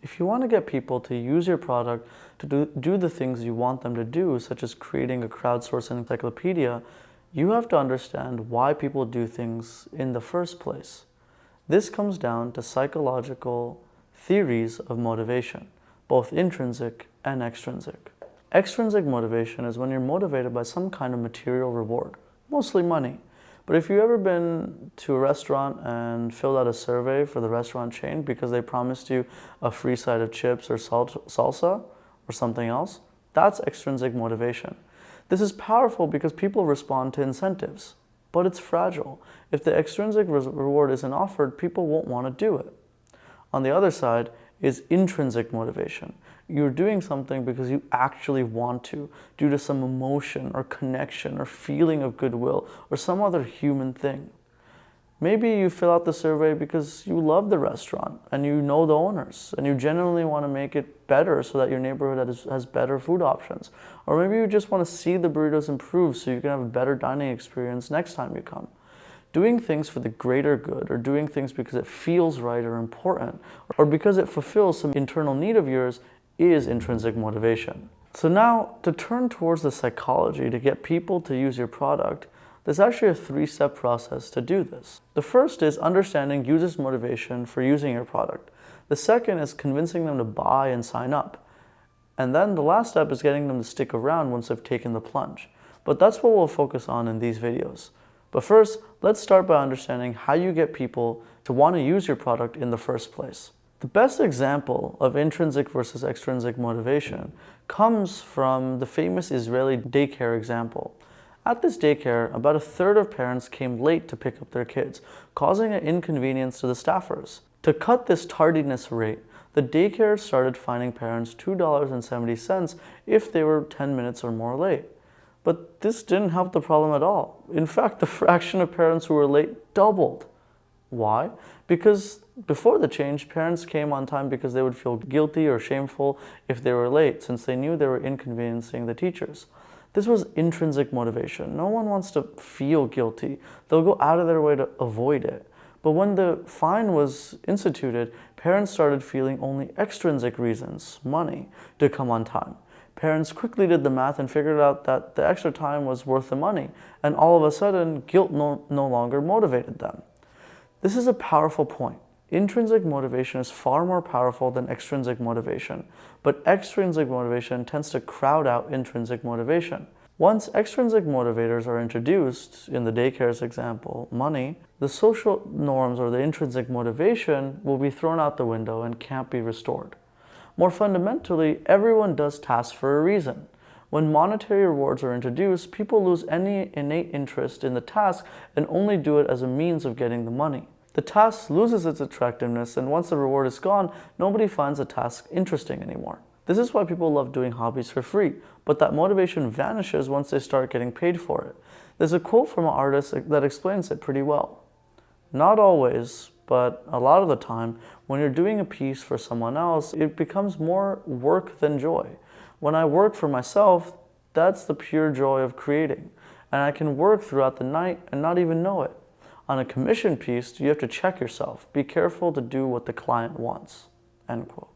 If you want to get people to use your product to do the things you want them to do, such as creating a crowdsourced encyclopedia, you have to understand why people do things in the first place. This comes down to psychological theories of motivation, both intrinsic and extrinsic. Extrinsic motivation is when you're motivated by some kind of material reward, mostly money. But if you've ever been to a restaurant and filled out a survey for the restaurant chain because they promised you a free side of chips or salsa or something else, that's extrinsic motivation. This is powerful because people respond to incentives, but it's fragile. If the extrinsic reward isn't offered, people won't want to do it. On the other side is intrinsic motivation. You're doing something because you actually want to, due to some emotion or connection or feeling of goodwill or some other human thing. Maybe you fill out the survey because you love the restaurant and you know the owners and you genuinely want to make it better so that your neighborhood has better food options. Or maybe you just want to see the burritos improve so you can have a better dining experience next time you come. Doing things for the greater good, or doing things because it feels right or important, or because it fulfills some internal need of yours, is intrinsic motivation. So now, to turn towards the psychology to get people to use your product, there's actually a 3-step process to do this. The first is understanding users' motivation for using your product. The second is convincing them to buy and sign up. And then the last step is getting them to stick around once they've taken the plunge. But that's what we'll focus on in these videos. But first, let's start by understanding how you get people to want to use your product in the first place. The best example of intrinsic versus extrinsic motivation comes from the famous Israeli daycare example. At this daycare, about a third of parents came late to pick up their kids, causing an inconvenience to the staffers. To cut this tardiness rate, the daycare started fining parents $2.70 if they were 10 minutes or more late. But this didn't help the problem at all. In fact, the fraction of parents who were late doubled. Why? Because before the change, parents came on time because they would feel guilty or shameful if they were late, since they knew they were inconveniencing the teachers. This was intrinsic motivation. No one wants to feel guilty. They'll go out of their way to avoid it. But when the fine was instituted, parents started feeling only extrinsic reasons, money, to come on time. Parents quickly did the math and figured out that the extra time was worth the money, and all of a sudden, guilt no longer motivated them. This is a powerful point. Intrinsic motivation is far more powerful than extrinsic motivation, but extrinsic motivation tends to crowd out intrinsic motivation. Once extrinsic motivators are introduced, in the daycare's example, money, the social norms or the intrinsic motivation will be thrown out the window and can't be restored. More fundamentally, everyone does tasks for a reason. When monetary rewards are introduced, people lose any innate interest in the task and only do it as a means of getting the money. The task loses its attractiveness, and once the reward is gone, nobody finds the task interesting anymore. This is why people love doing hobbies for free, but that motivation vanishes once they start getting paid for it. There's a quote from an artist that explains it pretty well. Not always, but a lot of the time, when you're doing a piece for someone else, it becomes more work than joy. When I work for myself, that's the pure joy of creating. And I can work throughout the night and not even know it. On a commission piece, you have to check yourself. Be careful to do what the client wants. End quote.